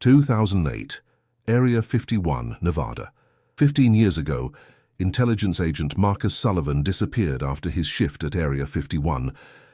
2008, Area 51, Nevada. 15 years ago, intelligence agent Marcus Sullivan disappeared after his shift at Area 51,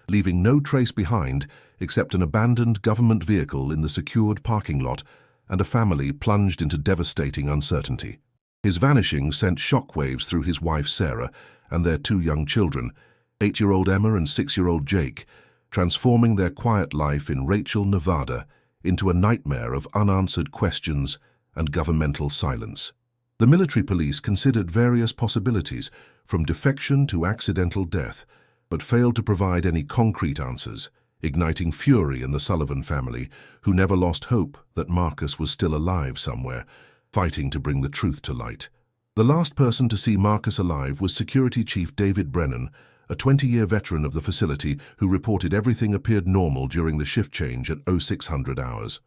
leaving no trace behind except an abandoned government vehicle in the secured parking lot and a family plunged into devastating uncertainty. His vanishing sent shockwaves through his wife Sarah and their two young children, 8-year-old Emma and 6-year-old Jake, transforming their quiet life in Rachel, Nevada, into a nightmare of unanswered questions and governmental silence. The military police considered various possibilities, from defection to accidental death, but failed to provide any concrete answers, igniting fury in the Sullivan family, who never lost hope that Marcus was still alive somewhere, fighting to bring the truth to light. The last person to see Marcus alive was Security Chief David Brennan, a 20-year veteran of the facility who reported everything appeared normal during the shift change at 0600 hours.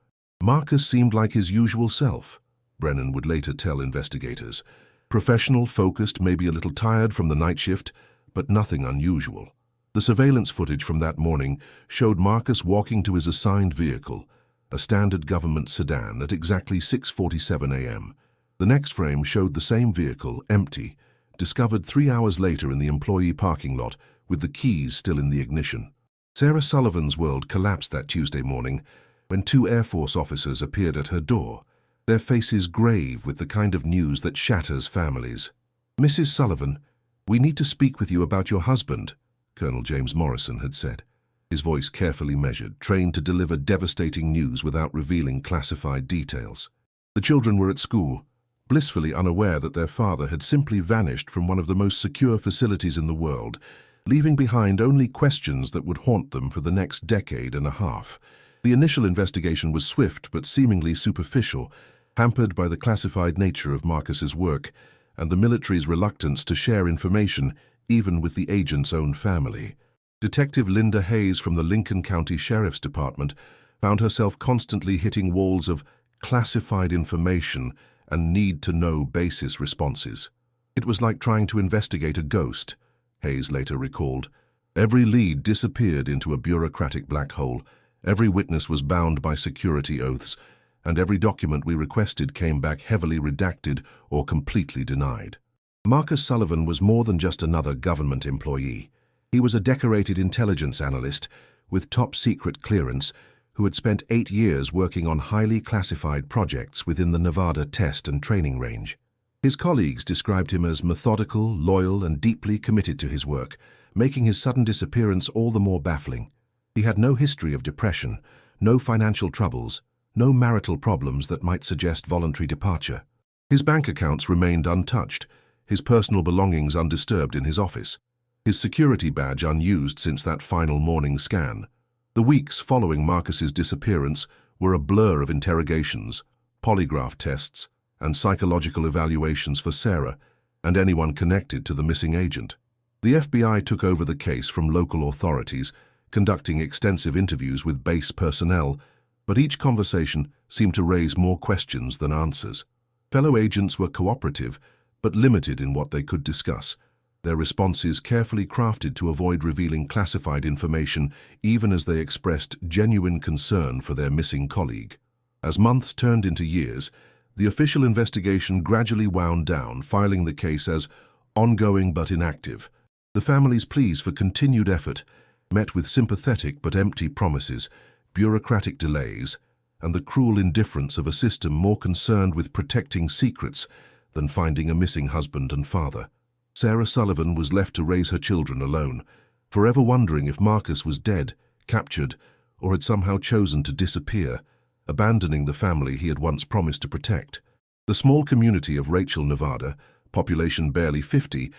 Marcus seemed like his usual self, Brennan would later tell investigators. Professional, focused, maybe a little tired from the night shift, but nothing unusual. The surveillance footage from that morning showed Marcus walking to his assigned vehicle, a standard government sedan, at exactly 6:47 a.m. The next frame showed the same vehicle, empty, discovered 3 hours later in the employee parking lot with the keys still in the ignition. Sarah Sullivan's world collapsed that Tuesday morning when 2 Air Force officers appeared at her door, their faces grave with the kind of news that shatters families. "Mrs. Sullivan, we need to speak with you about your husband," Colonel James Morrison had said, his voice carefully measured, trained to deliver devastating news without revealing classified details. The children were at school, blissfully unaware that their father had simply vanished from one of the most secure facilities in the world, leaving behind only questions that would haunt them for the next decade and a half. The initial investigation was swift but seemingly superficial, hampered by the classified nature of Marcus's work and the military's reluctance to share information even with the agent's own family. Detective Linda Hayes from the Lincoln County Sheriff's Department found herself constantly hitting walls of classified information and need-to-know basis responses. It was like trying to investigate a ghost, Hayes later recalled. Every lead disappeared into a bureaucratic black hole, every witness was bound by security oaths, and every document we requested came back heavily redacted or completely denied. Marcus Sullivan was more than just another government employee. He was a decorated intelligence analyst with top-secret clearance who had spent 8 years working on highly classified projects within the Nevada test and training range. His colleagues described him as methodical, loyal, and deeply committed to his work, making his sudden disappearance all the more baffling. He had no history of depression, no financial troubles, no marital problems that might suggest voluntary departure. His bank accounts remained untouched, his personal belongings undisturbed in his office, his security badge unused since that final morning scan. The weeks following Marcus's disappearance were a blur of interrogations, polygraph tests, and psychological evaluations for Sarah and anyone connected to the missing agent. The FBI took over the case from local authorities, conducting extensive interviews with base personnel, but each conversation seemed to raise more questions than answers. Fellow agents were cooperative, but limited in what they could discuss, their responses carefully crafted to avoid revealing classified information even as they expressed genuine concern for their missing colleague. As months turned into years, the official investigation gradually wound down, filing the case as ongoing but inactive. The family's pleas for continued effort met with sympathetic but empty promises, bureaucratic delays, and the cruel indifference of a system more concerned with protecting secrets than finding a missing husband and father. Sarah Sullivan was left to raise her children alone, forever wondering if Marcus was dead, captured, or had somehow chosen to disappear, abandoning the family he had once promised to protect. The small community of Rachel, Nevada, population barely 50,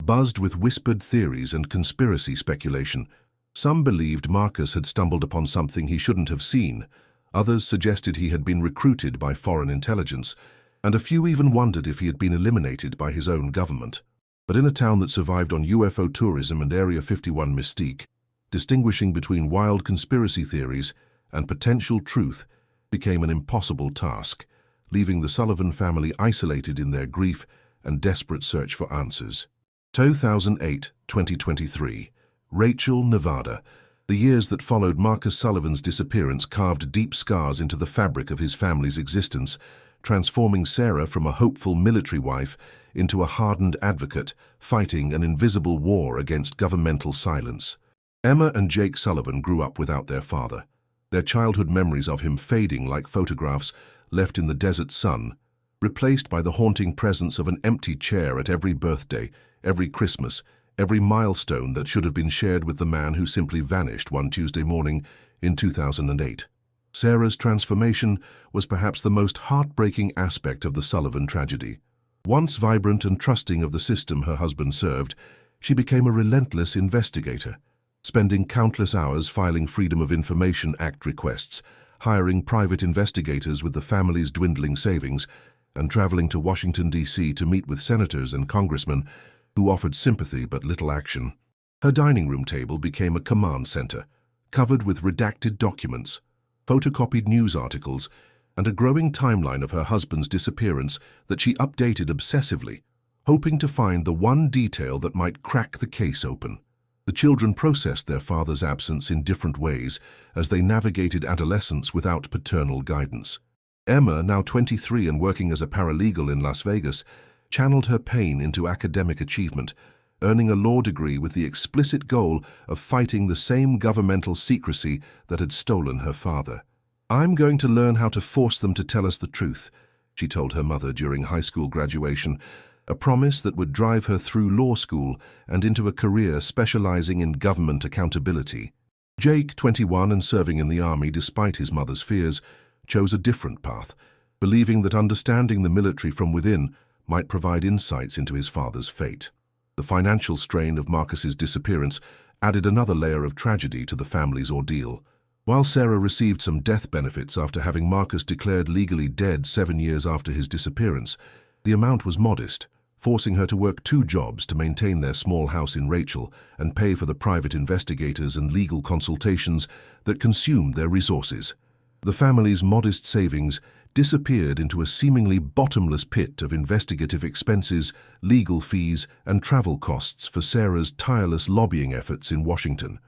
buzzed with whispered theories and conspiracy speculation. Some believed Marcus had stumbled upon something he shouldn't have seen, others suggested he had been recruited by foreign intelligence, and a few even wondered if he had been eliminated by his own government. But in a town that survived on UFO tourism and Area 51 mystique, distinguishing between wild conspiracy theories and potential truth became an impossible task, leaving the Sullivan family isolated in their grief and desperate search for answers. 2008-2023, Rachel, Nevada. The years that followed Marcus Sullivan's disappearance carved deep scars into the fabric of his family's existence, transforming Sarah from a hopeful military wife into a hardened advocate fighting an invisible war against governmental silence. Emma and Jake Sullivan grew up without their father, their childhood memories of him fading like photographs left in the desert sun, replaced by the haunting presence of an empty chair at every birthday, every Christmas, every milestone that should have been shared with the man who simply vanished one Tuesday morning in 2008. Sarah's transformation was perhaps the most heartbreaking aspect of the Sullivan tragedy. Once vibrant and trusting of the system her husband served, she became a relentless investigator, spending countless hours filing Freedom of Information Act requests, hiring private investigators with the family's dwindling savings, and traveling to Washington, D.C. to meet with senators and congressmen who offered sympathy but little action. Her dining room table became a command center, covered with redacted documents, photocopied news articles, and a growing timeline of her husband's disappearance that she updated obsessively, hoping to find the one detail that might crack the case open. The children processed their father's absence in different ways as they navigated adolescence without paternal guidance. Emma, now 23 and working as a paralegal in Las Vegas, channeled her pain into academic achievement, earning a law degree with the explicit goal of fighting the same governmental secrecy that had stolen her father. "I'm going to learn how to force them to tell us the truth," she told her mother during high school graduation, a promise that would drive her through law school and into a career specializing in government accountability. Jake, 21 and serving in the army despite his mother's fears, chose a different path, believing that understanding the military from within might provide insights into his father's fate. The financial strain of Marcus's disappearance added another layer of tragedy to the family's ordeal. While Sarah received some death benefits after having Marcus declared legally dead 7 years after his disappearance, the amount was modest, forcing her to work 2 jobs to maintain their small house in Rachel and pay for the private investigators and legal consultations that consumed their resources. The family's modest savings disappeared into a seemingly bottomless pit of investigative expenses, legal fees, and travel costs for Sarah's tireless lobbying efforts in Washington.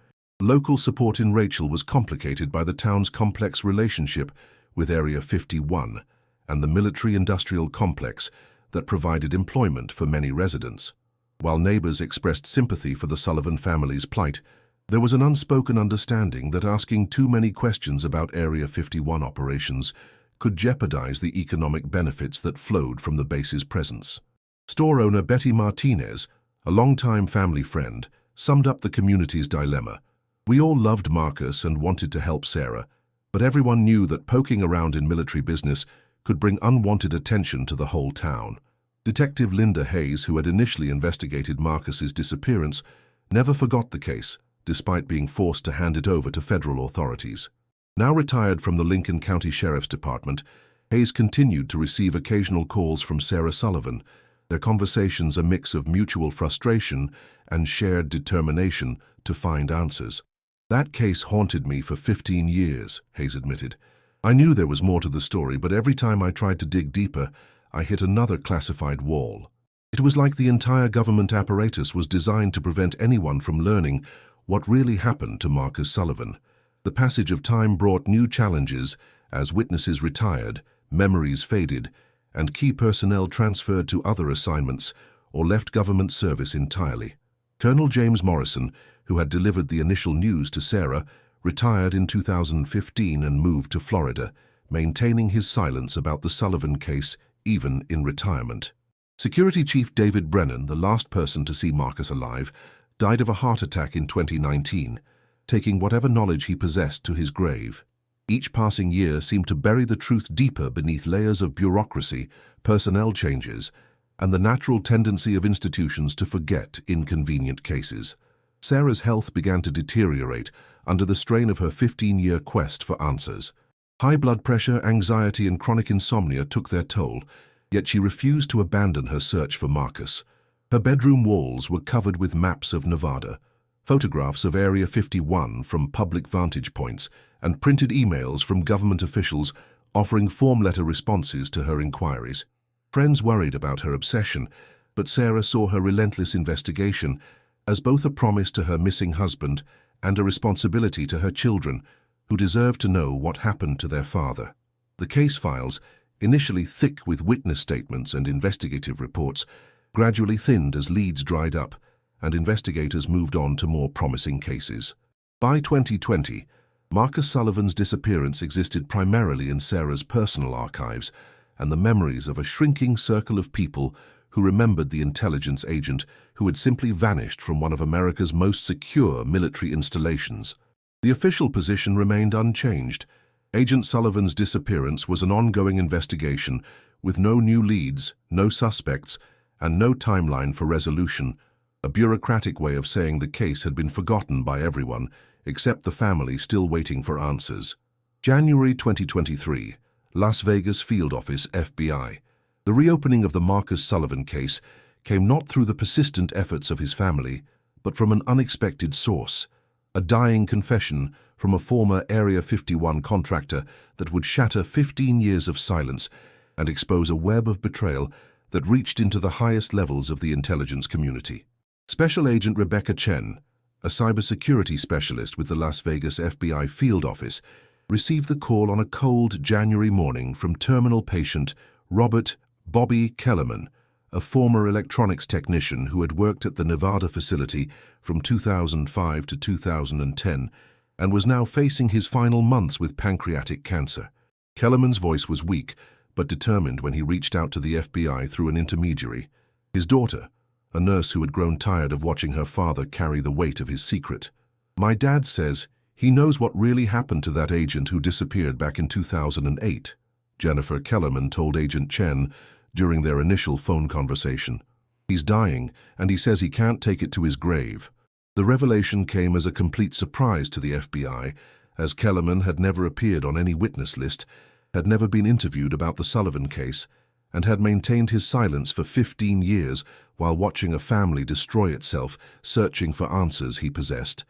Local support in Rachel was complicated by the town's complex relationship with Area 51 and the military-industrial complex that provided employment for many residents. While neighbors expressed sympathy for the Sullivan family's plight, there was an unspoken understanding that asking too many questions about Area 51 operations could jeopardize the economic benefits that flowed from the base's presence. Store owner Betty Martinez, a longtime family friend, summed up the community's dilemma. "We all loved Marcus and wanted to help Sarah, but everyone knew that poking around in military business could bring unwanted attention to the whole town." Detective Linda Hayes, who had initially investigated Marcus's disappearance, never forgot the case, despite being forced to hand it over to federal authorities. Now retired from the Lincoln County Sheriff's Department, Hayes continued to receive occasional calls from Sarah Sullivan, their conversations a mix of mutual frustration and shared determination to find answers. "That case haunted me for 15 years, Hayes admitted. "I knew there was more to the story, but every time I tried to dig deeper, I hit another classified wall. It was like the entire government apparatus was designed to prevent anyone from learning what really happened to Marcus Sullivan." The passage of time brought new challenges as witnesses retired, memories faded, and key personnel transferred to other assignments or left government service entirely. Colonel James Morrison, who had delivered the initial news to Sarah, retired in 2015 and moved to Florida, maintaining his silence about the Sullivan case even in retirement. Security Chief David Brennan, the last person to see Marcus alive, died of a heart attack in 2019, taking whatever knowledge he possessed to his grave. Each passing year seemed to bury the truth deeper beneath layers of bureaucracy, personnel changes, and the natural tendency of institutions to forget inconvenient cases. Sarah's health began to deteriorate under the strain of her 15-year quest for answers. High blood pressure, anxiety, and chronic insomnia took their toll, yet she refused to abandon her search for Marcus. Her bedroom walls were covered with maps of Nevada, photographs of Area 51 from public vantage points, and printed emails from government officials offering form letter responses to her inquiries. Friends worried about her obsession, but Sarah saw her relentless investigation as both a promise to her missing husband and a responsibility to her children, who deserve to know what happened to their father. The case files, initially thick with witness statements and investigative reports, gradually thinned as leads dried up and investigators moved on to more promising cases. By 2020, Marcus Sullivan's disappearance existed primarily in Sarah's personal archives and the memories of a shrinking circle of people who remembered the intelligence agent who had simply vanished from one of America's most secure military installations. The official position remained unchanged. Agent Sullivan's disappearance was an ongoing investigation with no new leads, no suspects, and no timeline for resolution, a bureaucratic way of saying the case had been forgotten by everyone, except the family still waiting for answers. January 2023, Las Vegas Field Office, FBI. The reopening of the Marcus Sullivan case came not through the persistent efforts of his family, but from an unexpected source, a dying confession from a former Area 51 contractor that would shatter 15 years of silence and expose a web of betrayal that reached into the highest levels of the intelligence community. Special Agent Rebecca Chen, a cybersecurity specialist with the Las Vegas FBI field office, received the call on a cold January morning from terminal patient Robert "Bobby" Kellerman, a former electronics technician who had worked at the Nevada facility from 2005 to 2010 and was now facing his final months with pancreatic cancer. Kellerman's voice was weak but determined when he reached out to the FBI through an intermediary. His daughter, a nurse who had grown tired of watching her father carry the weight of his secret. "My dad says he knows what really happened to that agent who disappeared back in 2008, Jennifer Kellerman told Agent Chen during their initial phone conversation. "He's dying, and he says he can't take it to his grave." The revelation came as a complete surprise to the FBI, as Kellerman had never appeared on any witness list, had never been interviewed about the Sullivan case, and had maintained his silence for 15 years while watching a family destroy itself, searching for answers he possessed.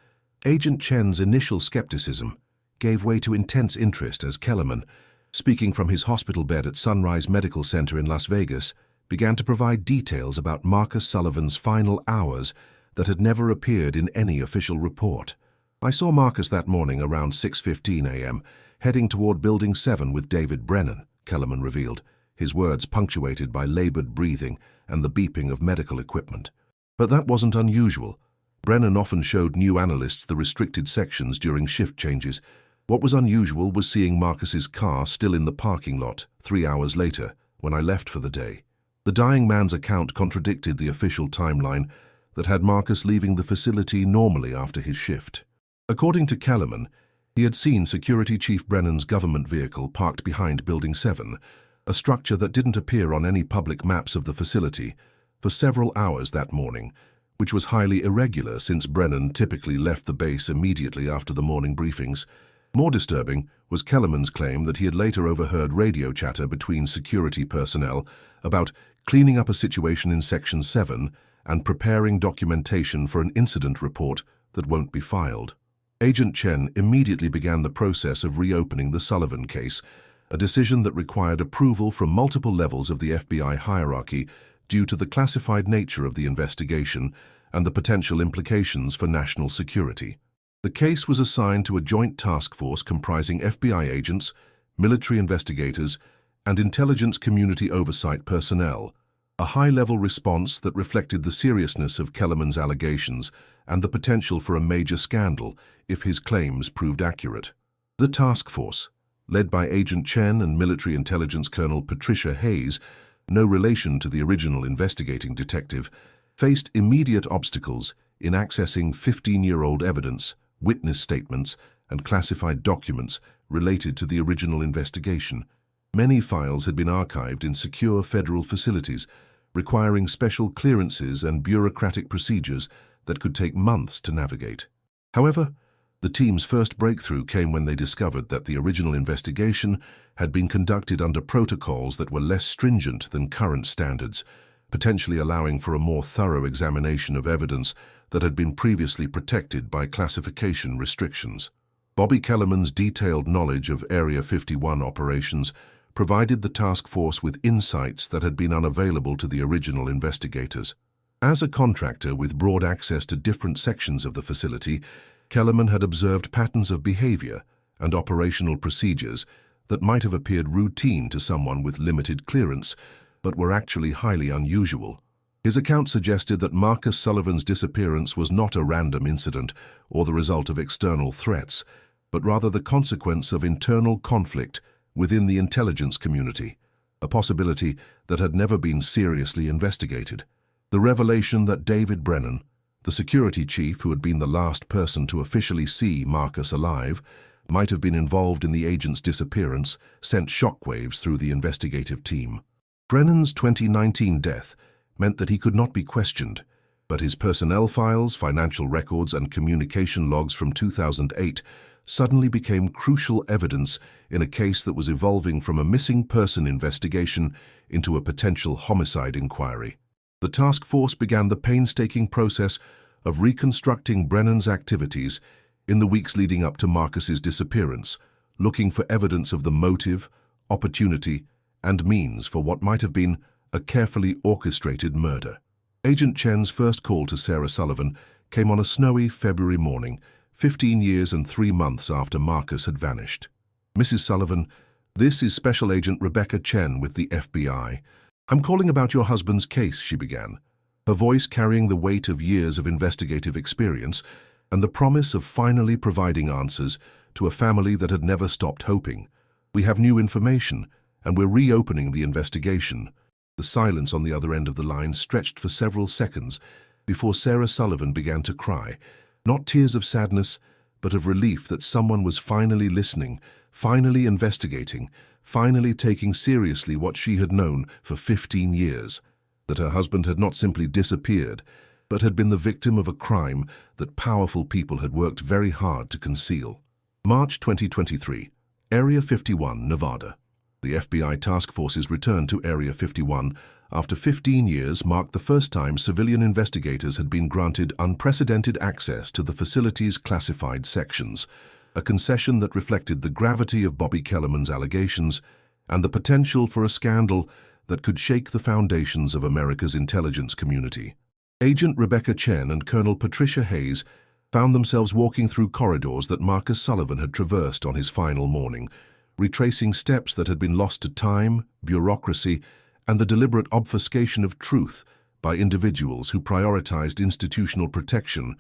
Agent Chen's initial skepticism gave way to intense interest as Kellerman, speaking from his hospital bed at Sunrise Medical Center in Las Vegas, began to provide details about Marcus Sullivan's final hours that had never appeared in any official report. "I saw Marcus that morning around 6:15 a.m., heading toward Building 7 with David Brennan," Kellerman revealed, his words punctuated by labored breathing and the beeping of medical equipment. But that wasn't unusual. Brennan often showed new analysts the restricted sections during shift changes. What was unusual was seeing Marcus's car still in the parking lot 3 hours later, when I left for the day. The dying man's account contradicted the official timeline that had Marcus leaving the facility normally after his shift. According to Kellerman, he had seen Security Chief Brennan's government vehicle parked behind Building 7, a structure that didn't appear on any public maps of the facility, for several hours that morning, which was highly irregular since Brennan typically left the base immediately after the morning briefings. More disturbing was Kellerman's claim that he had later overheard radio chatter between security personnel about cleaning up a situation in Section 7 and preparing documentation for an incident report that won't be filed. Agent Chen immediately began the process of reopening the Sullivan case, a decision that required approval from multiple levels of the FBI hierarchy due to the classified nature of the investigation and the potential implications for national security. The case was assigned to a joint task force comprising FBI agents, military investigators, and intelligence community oversight personnel, a high-level response that reflected the seriousness of Kellerman's allegations and the potential for a major scandal if his claims proved accurate. The task force, led by Agent Chen and military intelligence Colonel Patricia Hayes, no relation to the original investigating detective, faced immediate obstacles in accessing 15-year-old evidence, witness statements, and classified documents related to the original investigation. Many files had been archived in secure federal facilities, requiring special clearances and bureaucratic procedures that could take months to navigate. However, the team's first breakthrough came when they discovered that the original investigation had been conducted under protocols that were less stringent than current standards, potentially allowing for a more thorough examination of evidence that had been previously protected by classification restrictions. Bobby Kellerman's detailed knowledge of Area 51 operations provided the task force with insights that had been unavailable to the original investigators. As a contractor with broad access to different sections of the facility, Kellerman had observed patterns of behavior and operational procedures that might have appeared routine to someone with limited clearance, but were actually highly unusual. His account suggested that Marcus Sullivan's disappearance was not a random incident or the result of external threats, but rather the consequence of internal conflict within the intelligence community, a possibility that had never been seriously investigated. The revelation that David Brennan, the security chief who had been the last person to officially see Marcus alive, might have been involved in the agent's disappearance, sent shockwaves through the investigative team. Brennan's 2019 death meant that he could not be questioned, but his personnel files, financial records, and communication logs from 2008 suddenly became crucial evidence in a case that was evolving from a missing person investigation into a potential homicide inquiry. The task force began the painstaking process of reconstructing Brennan's activities in the weeks leading up to Marcus's disappearance, looking for evidence of the motive, opportunity, and means for what might have been a carefully orchestrated murder. Agent Chen's first call to Sarah Sullivan came on a snowy February morning, 15 years and 3 months after Marcus had vanished. "Mrs. Sullivan, this is Special Agent Rebecca Chen with the FBI. I'm calling about your husband's case," she began, her voice carrying the weight of years of investigative experience and the promise of finally providing answers to a family that had never stopped hoping. "We have new information, and we're reopening the investigation." The silence on the other end of the line stretched for several seconds before Sarah Sullivan began to cry, not tears of sadness, but of relief that someone was finally listening, finally investigating, finally taking seriously what she had known for 15 years, that her husband had not simply disappeared, but had been the victim of a crime that powerful people had worked very hard to conceal. March 2023, Area 51, Nevada. The FBI task force's return to Area 51 after 15 years marked the first time civilian investigators had been granted unprecedented access to the facility's classified sections, a concession that reflected the gravity of Bobby Kellerman's allegations and the potential for a scandal that could shake the foundations of America's intelligence community. Agent Rebecca Chen and Colonel Patricia Hayes found themselves walking through corridors that Marcus Sullivan had traversed on his final morning, retracing steps that had been lost to time, bureaucracy, and the deliberate obfuscation of truth by individuals who prioritized institutional protection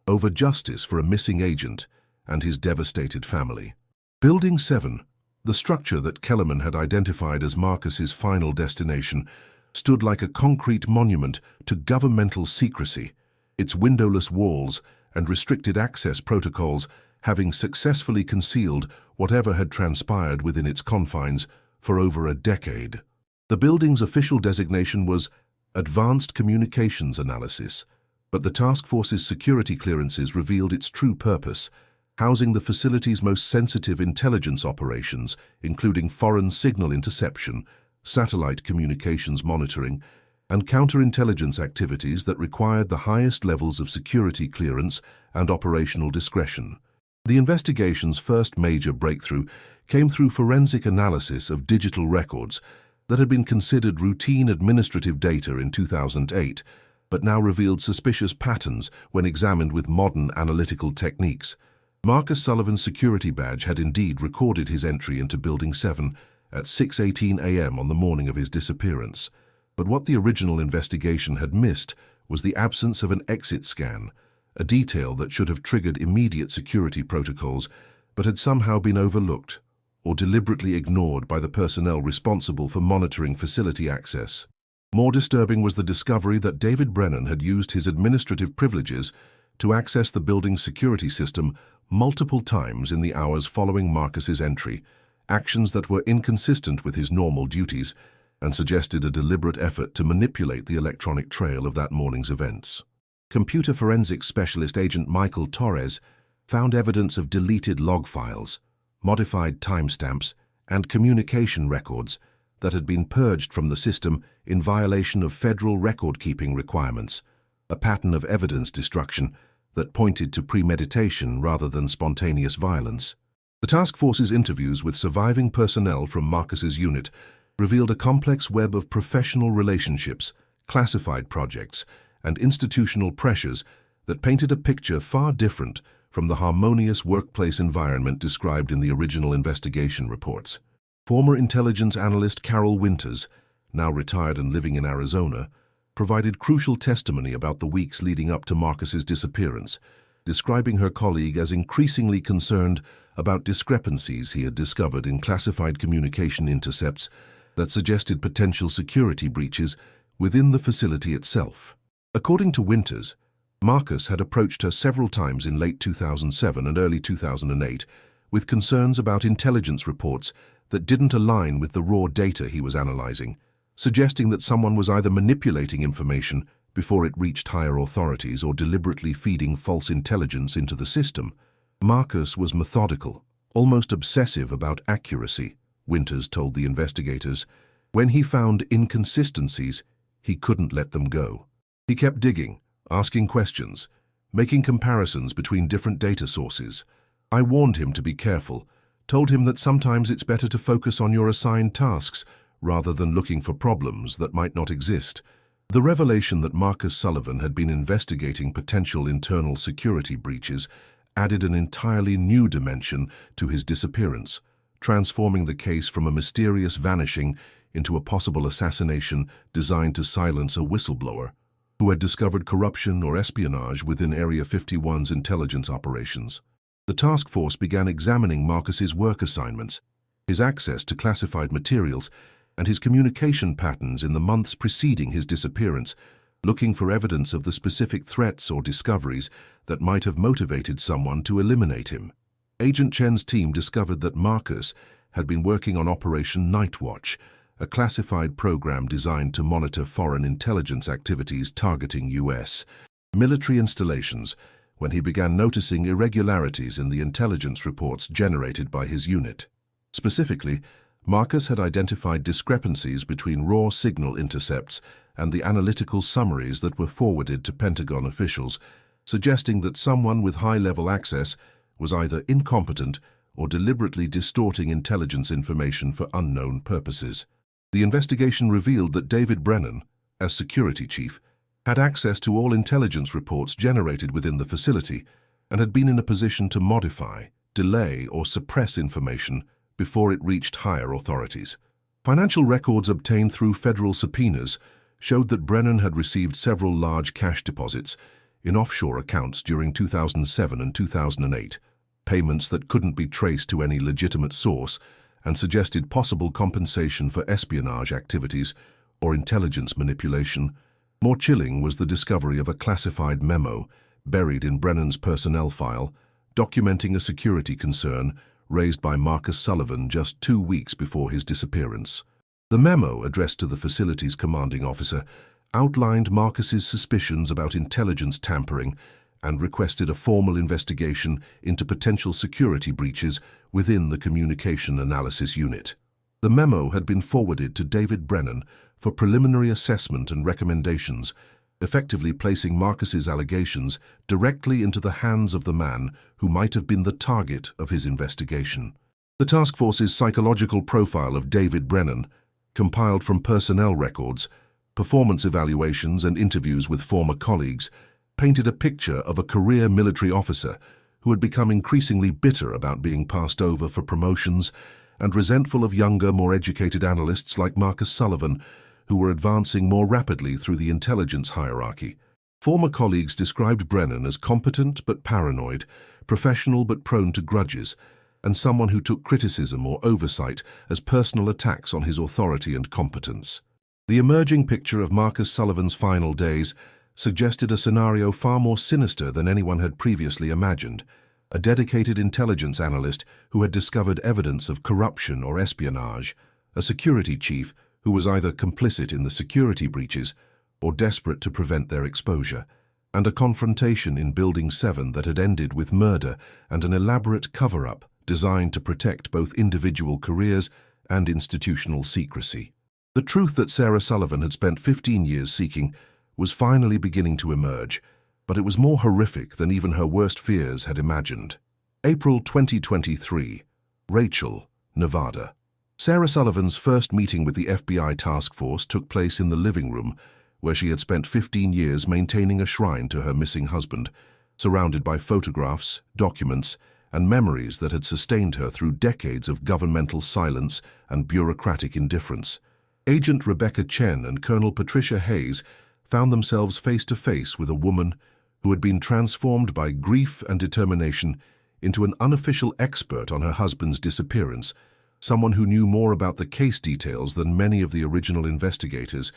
over justice for a missing agent and his devastated family. Building 7, the structure that Kellerman had identified as Marcus's final destination, stood like a concrete monument to governmental secrecy, its windowless walls and restricted access protocols having successfully concealed whatever had transpired within its confines for over a decade. The building's official designation was Advanced Communications Analysis, but the task force's security clearances revealed its true purpose, housing the facility's most sensitive intelligence operations, including foreign signal interception, satellite communications monitoring, and counterintelligence activities that required the highest levels of security clearance and operational discretion. The investigation's first major breakthrough came through forensic analysis of digital records that had been considered routine administrative data in 2008, but now revealed suspicious patterns when examined with modern analytical techniques. Marcus Sullivan's security badge had indeed recorded his entry into Building 7 at 6:18 a.m. on the morning of his disappearance. But what the original investigation had missed was the absence of an exit scan, a detail that should have triggered immediate security protocols, but had somehow been overlooked or deliberately ignored by the personnel responsible for monitoring facility access. More disturbing was the discovery that David Brennan had used his administrative privileges to access the building's security system multiple times in the hours following Marcus's entry, actions that were inconsistent with his normal duties and suggested a deliberate effort to manipulate the electronic trail of that morning's events. Computer forensics specialist Agent Michael Torres found evidence of deleted log files, modified timestamps, and communication records that had been purged from the system in violation of federal record-keeping requirements, a pattern of evidence destruction that pointed to premeditation rather than spontaneous violence. The task force's interviews with surviving personnel from Marcus's unit revealed a complex web of professional relationships, classified projects, and institutional pressures that painted a picture far different from the harmonious workplace environment described in the original investigation reports. Former intelligence analyst Carol Winters, now retired and living in Arizona, provided crucial testimony about the weeks leading up to Marcus's disappearance, describing her colleague as increasingly concerned about discrepancies he had discovered in classified communication intercepts that suggested potential security breaches within the facility itself. According to Winters, Marcus had approached her several times in late 2007 and early 2008 with concerns about intelligence reports that didn't align with the raw data he was analyzing, suggesting that someone was either manipulating information before it reached higher authorities or deliberately feeding false intelligence into the system. Marcus was methodical, almost obsessive about accuracy, Winters told the investigators. When he found inconsistencies, he couldn't let them go. He kept digging, asking questions, making comparisons between different data sources. I warned him to be careful, told him that sometimes it's better to focus on your assigned tasks rather than looking for problems that might not exist. The revelation that Marcus Sullivan had been investigating potential internal security breaches added an entirely new dimension to his disappearance, transforming the case from a mysterious vanishing into a possible assassination designed to silence a whistleblower who had discovered corruption or espionage within Area 51's intelligence operations. The task force began examining Marcus's work assignments, his access to classified materials, and his communication patterns in the months preceding his disappearance, looking for evidence of the specific threats or discoveries that might have motivated someone to eliminate him. Agent Chen's team discovered that Marcus had been working on Operation Nightwatch, a classified program designed to monitor foreign intelligence activities targeting U.S. military installations, when he began noticing irregularities in the intelligence reports generated by his unit. Specifically, Marcus had identified discrepancies between raw signal intercepts and the analytical summaries that were forwarded to Pentagon officials, suggesting that someone with high-level access was either incompetent or deliberately distorting intelligence information for unknown purposes. The investigation revealed that David Brennan, as security chief, had access to all intelligence reports generated within the facility and had been in a position to modify, delay, or suppress information before it reached higher authorities. Financial records obtained through federal subpoenas showed that Brennan had received several large cash deposits in offshore accounts during 2007 and 2008, payments that couldn't be traced to any legitimate source and suggested possible compensation for espionage activities or intelligence manipulation. More chilling was the discovery of a classified memo buried in Brennan's personnel file, documenting a security concern raised by Marcus Sullivan just 2 weeks before his disappearance. The memo, addressed to the facility's commanding officer, outlined Marcus's suspicions about intelligence tampering and requested a formal investigation into potential security breaches within the Communication Analysis Unit. The memo had been forwarded to David Brennan for preliminary assessment and recommendations, effectively placing Marcus's allegations directly into the hands of the man who might have been the target of his investigation. The task force's psychological profile of David Brennan, compiled from personnel records, performance evaluations, and interviews with former colleagues, painted a picture of a career military officer who had become increasingly bitter about being passed over for promotions and resentful of younger, more educated analysts like Marcus Sullivan, who were advancing more rapidly through the intelligence hierarchy. Former colleagues described Brennan as competent but paranoid, professional but prone to grudges, and someone who took criticism or oversight as personal attacks on his authority and competence. The emerging picture of Marcus Sullivan's final days suggested a scenario far more sinister than anyone had previously imagined. A dedicated intelligence analyst who had discovered evidence of corruption or espionage, a security chief who was either complicit in the security breaches or desperate to prevent their exposure, and a confrontation in Building 7 that had ended with murder and an elaborate cover-up designed to protect both individual careers and institutional secrecy. The truth that Sarah Sullivan had spent 15 years seeking was finally beginning to emerge, but it was more horrific than even her worst fears had imagined. April 2023, Rachel, Nevada. Sarah Sullivan's first meeting with the FBI task force took place in the living room, where she had spent 15 years maintaining a shrine to her missing husband, surrounded by photographs, documents, and memories that had sustained her through decades of governmental silence and bureaucratic indifference. Agent Rebecca Chen and Colonel Patricia Hayes found themselves face to face with a woman who had been transformed by grief and determination into an unofficial expert on her husband's disappearance, someone who knew more about the case details than many of the original investigators,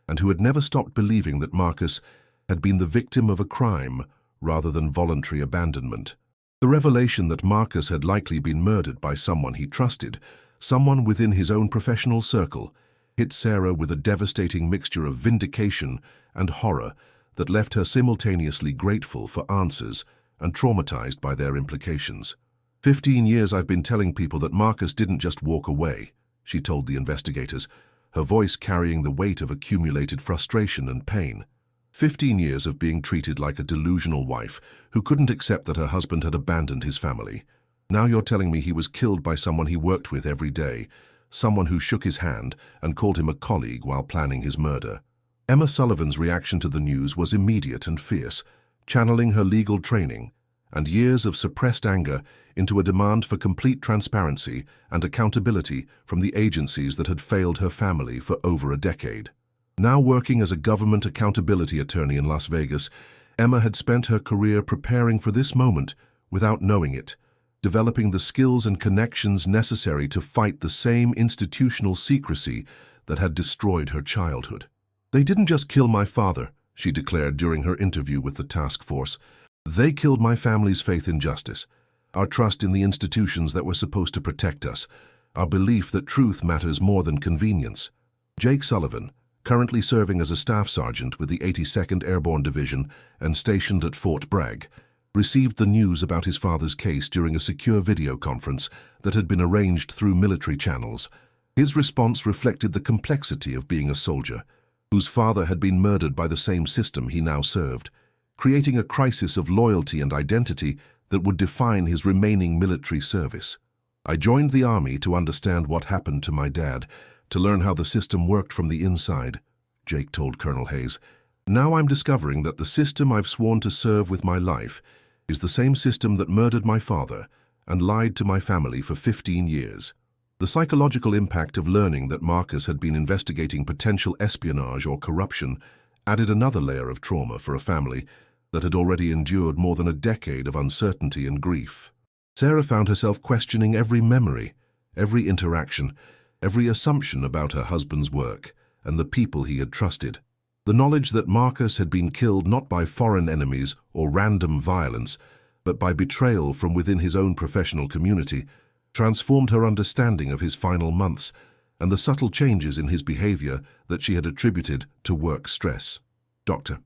and who had never stopped believing that Marcus had been the victim of a crime rather than voluntary abandonment. The revelation that Marcus had likely been murdered by someone he trusted, someone within his own professional circle, hit Sarah with a devastating mixture of vindication and horror that left her simultaneously grateful for answers and traumatized by their implications. 15 years I've been telling people that Marcus didn't just walk away, she told the investigators, her voice carrying the weight of accumulated frustration and pain. 15 years of being treated like a delusional wife who couldn't accept that her husband had abandoned his family. Now you're telling me he was killed by someone he worked with every day, someone who shook his hand and called him a colleague while planning his murder. Emma Sullivan's reaction to the news was immediate and fierce, channeling her legal training and years of suppressed anger into a demand for complete transparency and accountability from the agencies that had failed her family for over a decade. Now working as a government accountability attorney in Las Vegas, Emma had spent her career preparing for this moment without knowing it, developing the skills and connections necessary to fight the same institutional secrecy that had destroyed her childhood. "They didn't just kill my father," she declared during her interview with the task force. "They killed my family's faith in justice, our trust in the institutions that were supposed to protect us, our belief that truth matters more than convenience." Jake Sullivan, currently serving as a staff sergeant with the 82nd Airborne Division and stationed at Fort Bragg, received the news about his father's case during a secure video conference that had been arranged through military channels. His response reflected the complexity of being a soldier, whose father had been murdered by the same system he now served, creating a crisis of loyalty and identity that would define his remaining military service. "I joined the Army to understand what happened to my dad, to learn how the system worked from the inside," Jake told Colonel Hayes. "Now I'm discovering that the system I've sworn to serve with my life is the same system that murdered my father and lied to my family for 15 years. The psychological impact of learning that Marcus had been investigating potential espionage or corruption added another layer of trauma for a family that had already endured more than a decade of uncertainty and grief. Sarah found herself questioning every memory, every interaction, every assumption about her husband's work and the people he had trusted. The knowledge that Marcus had been killed not by foreign enemies or random violence, but by betrayal from within his own professional community, transformed her understanding of his final months and the subtle changes in his behavior that she had attributed to work stress. Dr.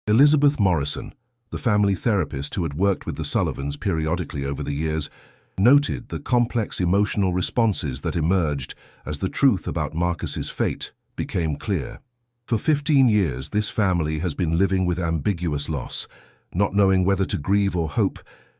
Elizabeth Morrison, the family therapist who had worked with the Sullivans periodically over the years, noted the complex emotional responses that emerged as the truth about Marcus's fate became clear. For 15 years, this family has been living with ambiguous loss, not knowing whether to grieve or hope,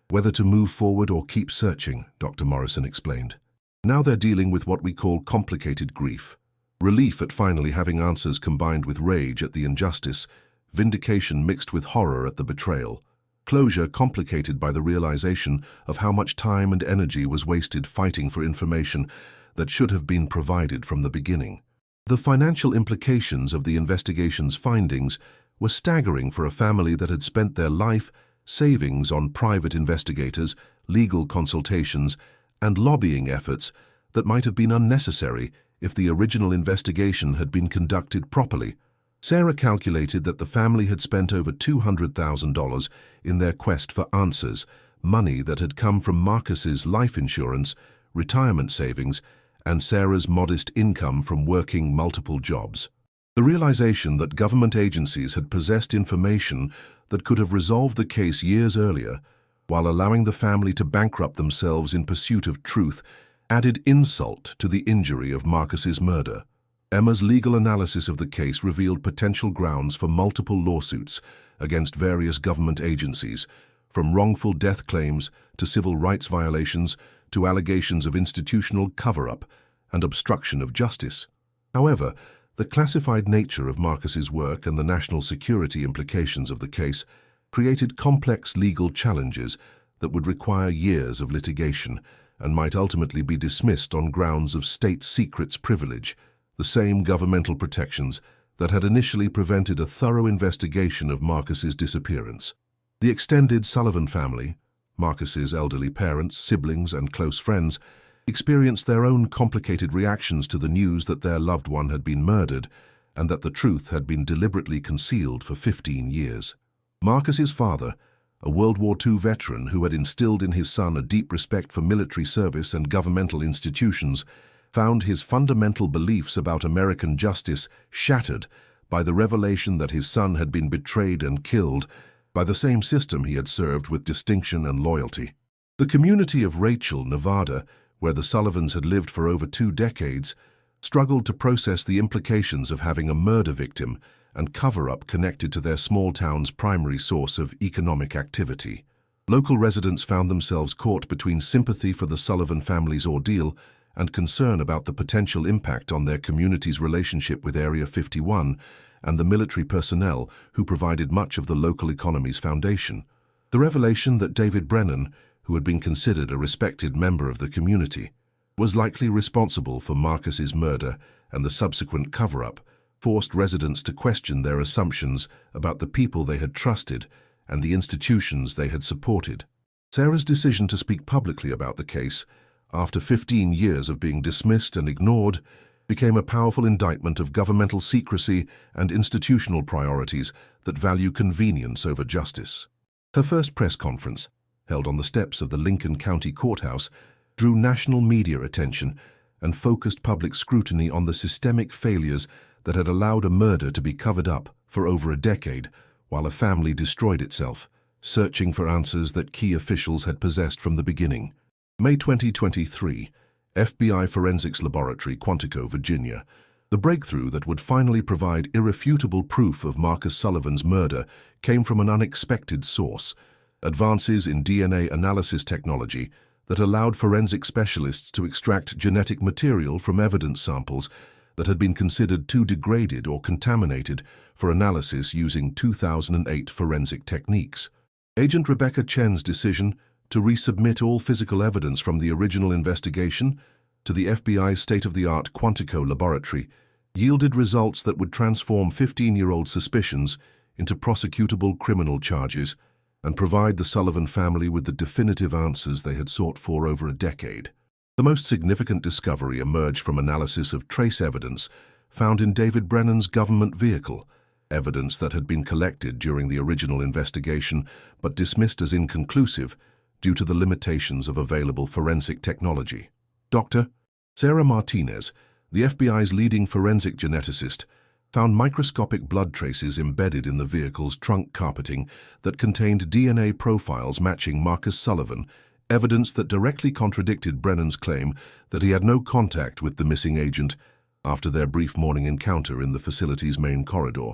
whether to move forward or keep searching, Dr. Morrison explained. Now they're dealing with what we call complicated grief. Relief at finally having answers combined with rage at the injustice, vindication mixed with horror at the betrayal. Closure complicated by the realization of how much time and energy was wasted fighting for information that should have been provided from the beginning. The financial implications of the investigation's findings were staggering for a family that had spent their life savings on private investigators, legal consultations, and lobbying efforts that might have been unnecessary if the original investigation had been conducted properly. Sarah calculated that the family had spent over $200,000 in their quest for answers, money that had come from Marcus's life insurance, retirement savings, and Sarah's modest income from working multiple jobs. The realization that government agencies had possessed information that could have resolved the case years earlier, while allowing the family to bankrupt themselves in pursuit of truth, added insult to the injury of Marcus's murder. Emma's legal analysis of the case revealed potential grounds for multiple lawsuits against various government agencies, from wrongful death claims to civil rights violations to allegations of institutional cover-up and obstruction of justice. However, the classified nature of Marcus's work and the national security implications of the case created complex legal challenges that would require years of litigation and might ultimately be dismissed on grounds of state secrets privilege, the same governmental protections that had initially prevented a thorough investigation of Marcus's disappearance. The extended Sullivan family, Marcus's elderly parents, siblings, and close friends, experienced their own complicated reactions to the news that their loved one had been murdered and that the truth had been deliberately concealed for 15 years. Marcus's father, a World War II veteran who had instilled in his son a deep respect for military service and governmental institutions, found his fundamental beliefs about American justice shattered by the revelation that his son had been betrayed and killed by the same system he had served with distinction and loyalty. The community of Rachel, Nevada, where the Sullivans had lived for over 2 decades, struggled to process the implications of having a murder victim and cover-up connected to their small town's primary source of economic activity. Local residents found themselves caught between sympathy for the Sullivan family's ordeal and concern about the potential impact on their community's relationship with Area 51 and the military personnel who provided much of the local economy's foundation. The revelation that David Brennan, who had been considered a respected member of the community, was likely responsible for Marcus's murder and the subsequent cover-up, forced residents to question their assumptions about the people they had trusted and the institutions they had supported. Sarah's decision to speak publicly about the case, after 15 years of being dismissed and ignored, became a powerful indictment of governmental secrecy and institutional priorities that value convenience over justice. Her first press conference, held on the steps of the Lincoln County Courthouse, drew national media attention and focused public scrutiny on the systemic failures that had allowed a murder to be covered up for over a decade while a family destroyed itself, searching for answers that key officials had possessed from the beginning. May 2023, FBI Forensics Laboratory, Quantico, Virginia. The breakthrough that would finally provide irrefutable proof of Marcus Sullivan's murder came from an unexpected source: advances in DNA analysis technology that allowed forensic specialists to extract genetic material from evidence samples that had been considered too degraded or contaminated for analysis using 2008 forensic techniques. Agent Rebecca Chen's decision to resubmit all physical evidence from the original investigation to the FBI's state-of-the-art Quantico laboratory yielded results that would transform 15-year-old suspicions into prosecutable criminal charges and provide the Sullivan family with the definitive answers they had sought for over a decade. The most significant discovery emerged from analysis of trace evidence found in David Brennan's government vehicle, evidence that had been collected during the original investigation but dismissed as inconclusive due to the limitations of available forensic technology. Dr. Sarah Martinez, the FBI's leading forensic geneticist, found microscopic blood traces embedded in the vehicle's trunk carpeting that contained DNA profiles matching Marcus Sullivan, evidence that directly contradicted Brennan's claim that he had no contact with the missing agent after their brief morning encounter in the facility's main corridor.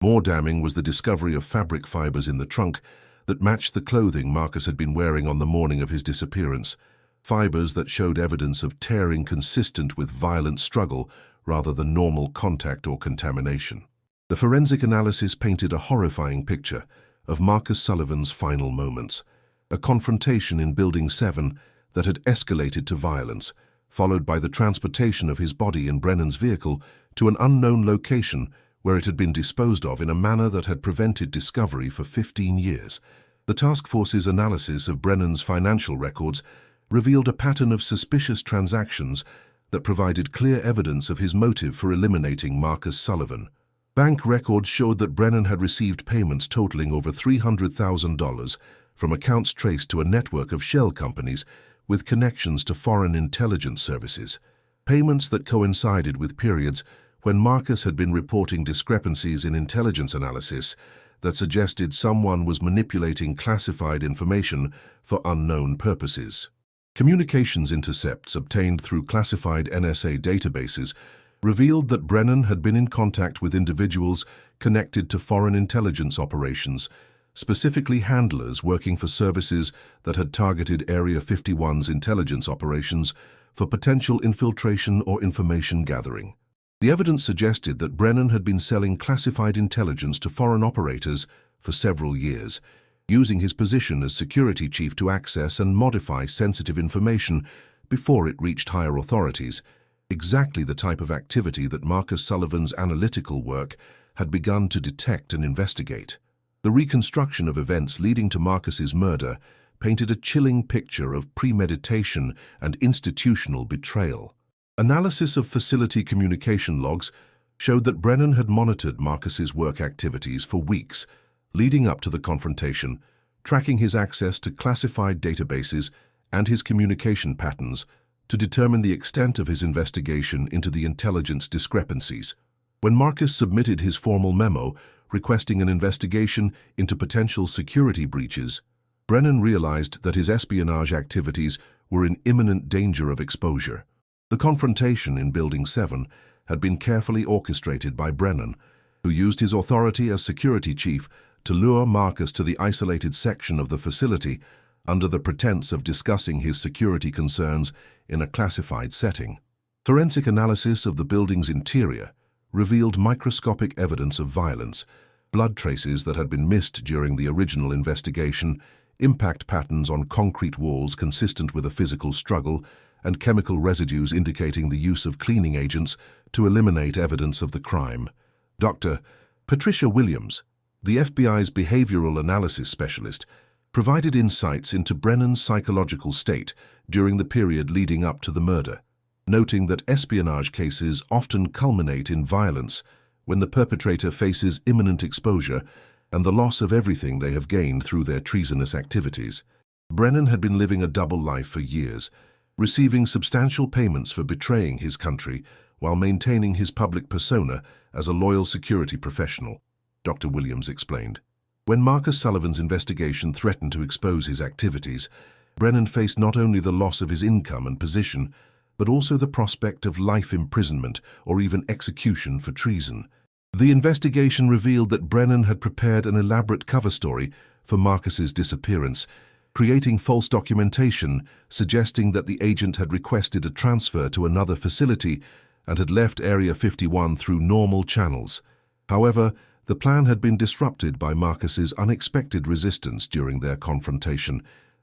More damning was the discovery of fabric fibers in the trunk that matched the clothing Marcus had been wearing on the morning of his disappearance, fibers that showed evidence of tearing consistent with violent struggle rather than normal contact or contamination. The forensic analysis painted a horrifying picture of Marcus Sullivan's final moments, a confrontation in Building 7 that had escalated to violence, followed by the transportation of his body in Brennan's vehicle to an unknown location where it had been disposed of in a manner that had prevented discovery for 15 years. The task force's analysis of Brennan's financial records revealed a pattern of suspicious transactions that provided clear evidence of his motive for eliminating Marcus Sullivan. Bank records showed that Brennan had received payments totaling over $300,000 from accounts traced to a network of shell companies with connections to foreign intelligence services, payments that coincided with periods when Marcus had been reporting discrepancies in intelligence analysis that suggested someone was manipulating classified information for unknown purposes. Communications intercepts obtained through classified NSA databases revealed that Brennan had been in contact with individuals connected to foreign intelligence operations, specifically handlers working for services that had targeted Area 51's intelligence operations for potential infiltration or information gathering. The evidence suggested that Brennan had been selling classified intelligence to foreign operators for several years, using his position as security chief to access and modify sensitive information before it reached higher authorities, exactly the type of activity that Marcus Sullivan's analytical work had begun to detect and investigate. The reconstruction of events leading to Marcus's murder painted a chilling picture of premeditation and institutional betrayal. Analysis of facility communication logs showed that Brennan had monitored Marcus's work activities for weeks, leading up to the confrontation, tracking his access to classified databases and his communication patterns to determine the extent of his investigation into the intelligence discrepancies. When Marcus submitted his formal memo requesting an investigation into potential security breaches, Brennan realized that his espionage activities were in imminent danger of exposure. The confrontation in Building 7 had been carefully orchestrated by Brennan, who used his authority as security chief to lure Marcus to the isolated section of the facility under the pretense of discussing his security concerns in a classified setting. Forensic analysis of the building's interior revealed microscopic evidence of violence, blood traces that had been missed during the original investigation, impact patterns on concrete walls consistent with a physical struggle, and chemical residues indicating the use of cleaning agents to eliminate evidence of the crime. Dr. Patricia Williams, the FBI's behavioral analysis specialist, provided insights into Brennan's psychological state during the period leading up to the murder, noting that espionage cases often culminate in violence when the perpetrator faces imminent exposure and the loss of everything they have gained through their treasonous activities. Brennan had been living a double life for years, receiving substantial payments for betraying his country while maintaining his public persona as a loyal security professional, Dr. Williams explained. When Marcus Sullivan's investigation threatened to expose his activities, Brennan faced not only the loss of his income and position, but also the prospect of life imprisonment or even execution for treason. The investigation revealed that Brennan had prepared an elaborate cover story for Marcus's disappearance, creating false documentation suggesting that the agent had requested a transfer to another facility and had left Area 51 through normal channels. However, the plan had been disrupted by Marcus's unexpected resistance during their confrontation,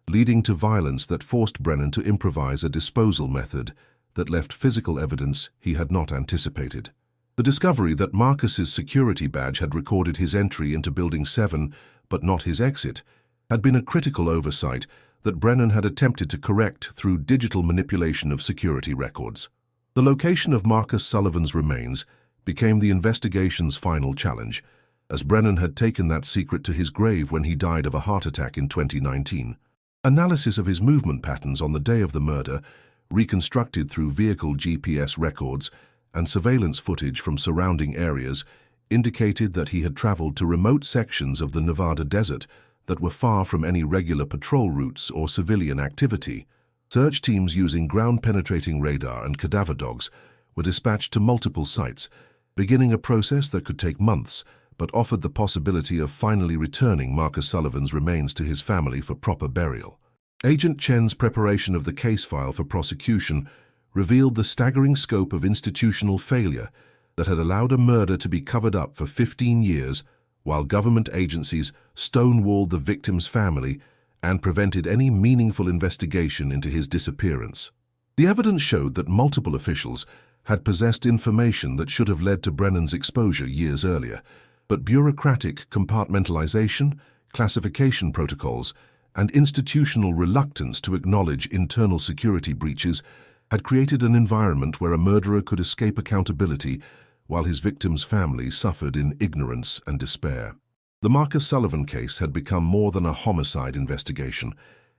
leading to violence that forced Brennan to improvise a disposal method that left physical evidence he had not anticipated. The discovery that Marcus's security badge had recorded his entry into Building 7 but not his exit had been a critical oversight that Brennan had attempted to correct through digital manipulation of security records. The location of Marcus Sullivan's remains became the investigation's final challenge, as Brennan had taken that secret to his grave when he died of a heart attack in 2019. Analysis of his movement patterns on the day of the murder, reconstructed through vehicle GPS records and surveillance footage from surrounding areas, indicated that he had traveled to remote sections of the Nevada desert that were far from any regular patrol routes or civilian activity. Search teams using ground-penetrating radar and cadaver dogs were dispatched to multiple sites, beginning a process that could take months, but offered the possibility of finally returning Marcus Sullivan's remains to his family for proper burial. Agent Chen's preparation of the case file for prosecution revealed the staggering scope of institutional failure that had allowed a murder to be covered up for 15 years while government agencies stonewalled the victim's family and prevented any meaningful investigation into his disappearance. The evidence showed that multiple officials had possessed information that should have led to Brennan's exposure years earlier, but bureaucratic compartmentalization, classification protocols, and institutional reluctance to acknowledge internal security breaches had created an environment where a murderer could escape accountability while his victim's family suffered in ignorance and despair. The Marcus Sullivan case had become more than a homicide investigation.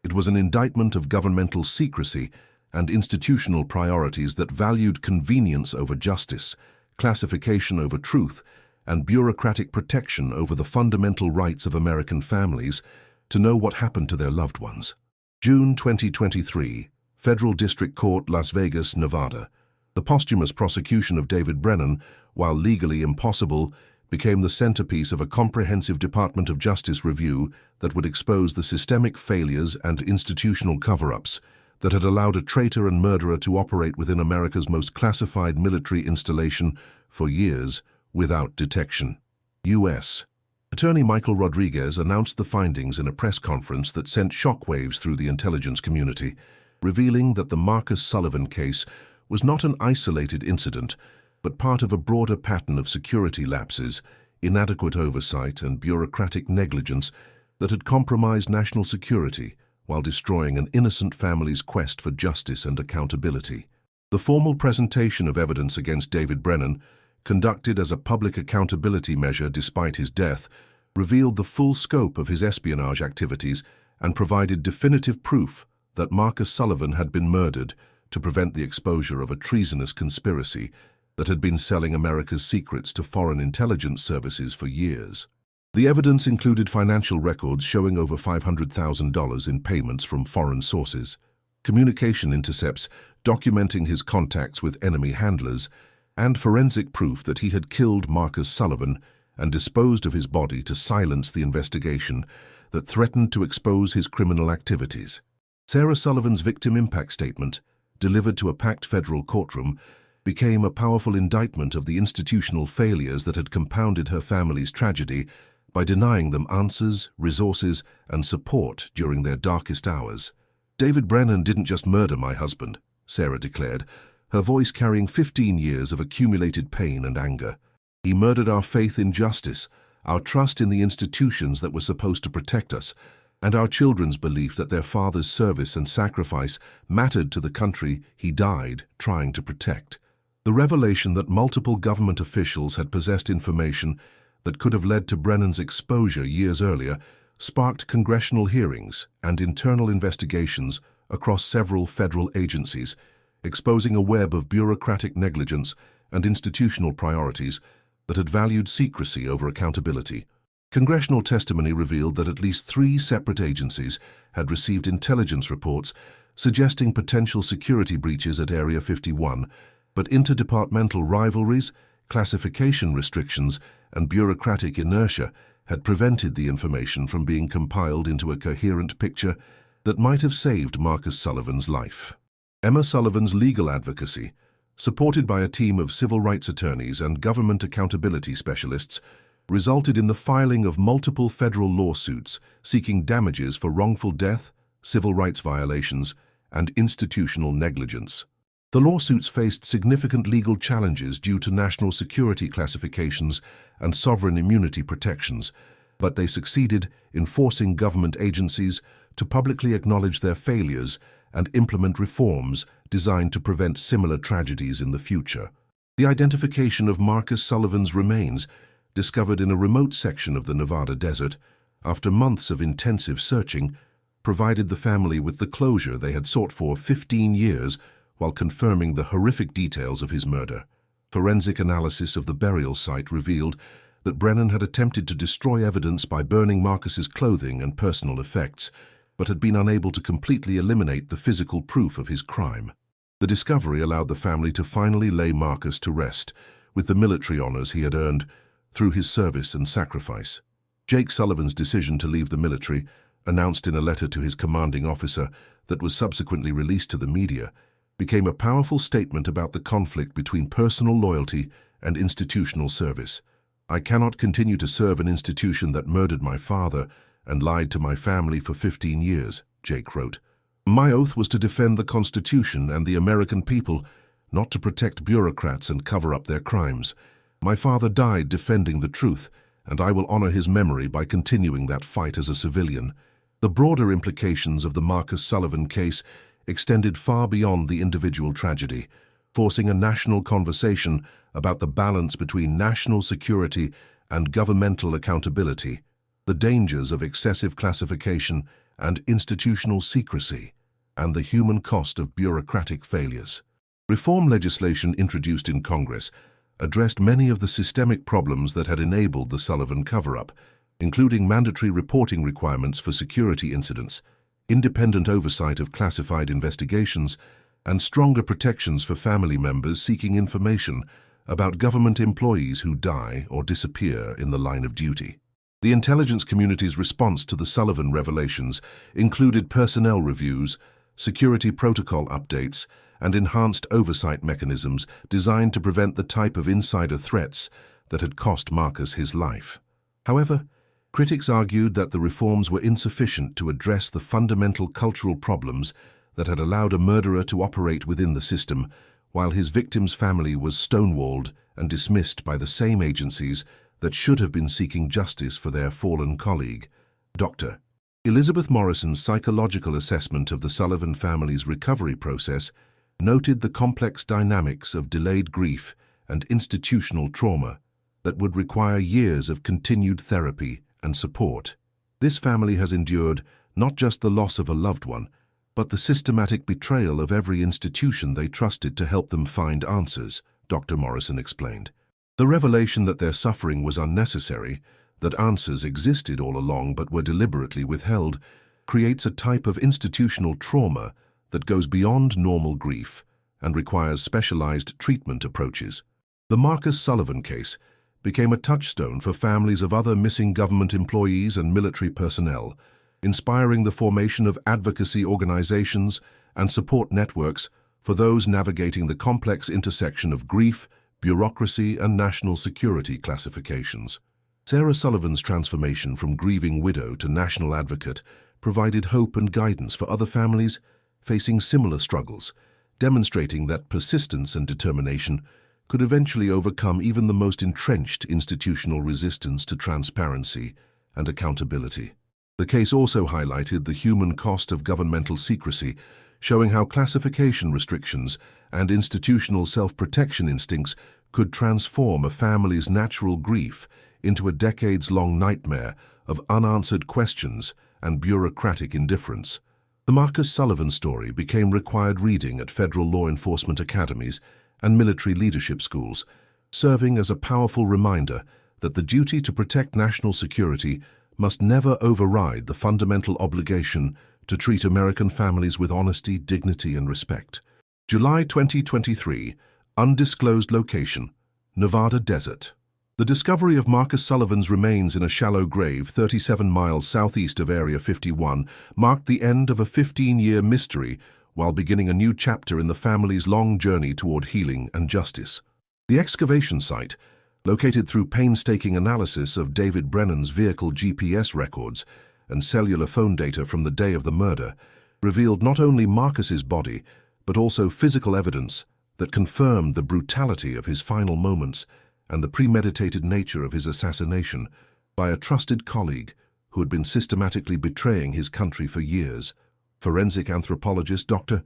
It was an indictment of governmental secrecy and institutional priorities that valued convenience over justice, classification over truth, and bureaucratic protection over the fundamental rights of American families to know what happened to their loved ones. June 2023, Federal District Court, Las Vegas, Nevada. The posthumous prosecution of David Brennan, while legally impossible, became the centerpiece of a comprehensive Department of Justice review that would expose the systemic failures and institutional cover-ups that had allowed a traitor and murderer to operate within America's most classified military installation for years without detection. U.S. Attorney Michael Rodriguez announced the findings in a press conference that sent shockwaves through the intelligence community, revealing that the Marcus Sullivan case was not an isolated incident, but part of a broader pattern of security lapses, inadequate oversight, and bureaucratic negligence that had compromised national security while destroying an innocent family's quest for justice and accountability. The formal presentation of evidence against David Brennan, conducted as a public accountability measure despite his death, revealed the full scope of his espionage activities and provided definitive proof that Marcus Sullivan had been murdered to prevent the exposure of a treasonous conspiracy that had been selling America's secrets to foreign intelligence services for years. The evidence included financial records showing over $500,000 in payments from foreign sources, communication intercepts documenting his contacts with enemy handlers, and forensic proof that he had killed Marcus Sullivan and disposed of his body to silence the investigation that threatened to expose his criminal activities. Sarah Sullivan's victim impact statement, delivered to a packed federal courtroom, became a powerful indictment of the institutional failures that had compounded her family's tragedy by denying them answers, resources, and support during their darkest hours. "David Brennan didn't just murder my husband," Sarah declared, her voice carrying 15 years of accumulated pain and anger. "He murdered our faith in justice, our trust in the institutions that were supposed to protect us, and our children's belief that their father's service and sacrifice mattered to the country he died trying to protect." The revelation that multiple government officials had possessed information that could have led to Brennan's exposure years earlier sparked congressional hearings and internal investigations across several federal agencies, exposing a web of bureaucratic negligence and institutional priorities that had valued secrecy over accountability. Congressional testimony revealed that at least 3 separate agencies had received intelligence reports suggesting potential security breaches at Area 51, but interdepartmental rivalries, classification restrictions, and bureaucratic inertia had prevented the information from being compiled into a coherent picture that might have saved Marcus Sullivan's life. Emma Sullivan's legal advocacy, supported by a team of civil rights attorneys and government accountability specialists, resulted in the filing of multiple federal lawsuits seeking damages for wrongful death, civil rights violations, and institutional negligence. The lawsuits faced significant legal challenges due to national security classifications and sovereign immunity protections, but they succeeded in forcing government agencies to publicly acknowledge their failures and implement reforms designed to prevent similar tragedies in the future. The identification of Marcus Sullivan's remains, discovered in a remote section of the Nevada desert, after months of intensive searching, provided the family with the closure they had sought for 15 years while confirming the horrific details of his murder. Forensic analysis of the burial site revealed that Brennan had attempted to destroy evidence by burning Marcus's clothing and personal effects, but had been unable to completely eliminate the physical proof of his crime. The discovery allowed the family to finally lay Marcus to rest, with the military honors he had earned through his service and sacrifice. Jake Sullivan's decision to leave the military, announced in a letter to his commanding officer that was subsequently released to the media, became a powerful statement about the conflict between personal loyalty and institutional service. "I cannot continue to serve an institution that murdered my father and lied to my family for 15 years, Jake wrote. "My oath was to defend the Constitution and the American people, not to protect bureaucrats and cover up their crimes. My father died defending the truth, and I will honor his memory by continuing that fight as a civilian." The broader implications of the Marcus Sullivan case extended far beyond the individual tragedy, forcing a national conversation about the balance between national security and governmental accountability, the dangers of excessive classification and institutional secrecy, and the human cost of bureaucratic failures. Reform legislation introduced in Congress addressed many of the systemic problems that had enabled the Sullivan cover-up, including mandatory reporting requirements for security incidents, independent oversight of classified investigations, and stronger protections for family members seeking information about government employees who die or disappear in the line of duty. The intelligence community's response to the Sullivan revelations included personnel reviews, security protocol updates, and enhanced oversight mechanisms designed to prevent the type of insider threats that had cost Marcus his life. However, critics argued that the reforms were insufficient to address the fundamental cultural problems that had allowed a murderer to operate within the system, while his victim's family was stonewalled and dismissed by the same agencies that should have been seeking justice for their fallen colleague. Dr. Elizabeth Morrison's psychological assessment of the Sullivan family's recovery process noted the complex dynamics of delayed grief and institutional trauma that would require years of continued therapy and support. This family has endured not just the loss of a loved one, but the systematic betrayal of every institution they trusted to help them find answers, Dr. Morrison explained. The revelation that their suffering was unnecessary, that answers existed all along but were deliberately withheld, creates a type of institutional trauma that goes beyond normal grief and requires specialized treatment approaches. The Marcus Sullivan case became a touchstone for families of other missing government employees and military personnel, inspiring the formation of advocacy organizations and support networks for those navigating the complex intersection of grief, bureaucracy, and national security classifications. Sarah Sullivan's transformation from grieving widow to national advocate provided hope and guidance for other families facing similar struggles, demonstrating that persistence and determination could eventually overcome even the most entrenched institutional resistance to transparency and accountability. The case also highlighted the human cost of governmental secrecy, showing how classification restrictions and institutional self-protection instincts could transform a family's natural grief into a decades-long nightmare of unanswered questions and bureaucratic indifference. The Marcus Sullivan story became required reading at federal law enforcement academies and military leadership schools, serving as a powerful reminder that the duty to protect national security must never override the fundamental obligation to treat American families with honesty, dignity, and respect. July 2023, undisclosed location, Nevada desert. The discovery of Marcus Sullivan's remains in a shallow grave 37 miles southeast of Area 51 marked the end of a 15-year mystery while beginning a new chapter in the family's long journey toward healing and justice. The excavation site, located through painstaking analysis of David Brennan's vehicle GPS records and cellular phone data from the day of the murder, revealed not only Marcus's body, but also physical evidence that confirmed the brutality of his final moments and the premeditated nature of his assassination by a trusted colleague who had been systematically betraying his country for years. Forensic anthropologist Dr.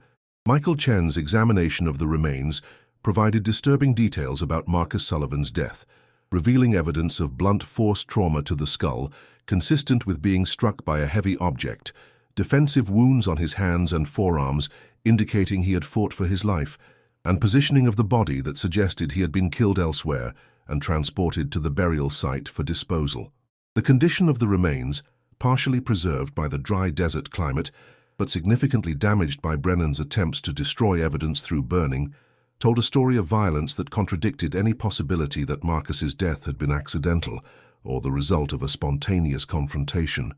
Michael Chen's examination of the remains provided disturbing details about Marcus Sullivan's death, revealing evidence of blunt force trauma to the skull, consistent with being struck by a heavy object, defensive wounds on his hands and forearms indicating he had fought for his life, and positioning of the body that suggested he had been killed elsewhere and transported to the burial site for disposal. The condition of the remains, partially preserved by the dry desert climate, but significantly damaged by Brennan's attempts to destroy evidence through burning, told a story of violence that contradicted any possibility that Marcus's death had been accidental or the result of a spontaneous confrontation.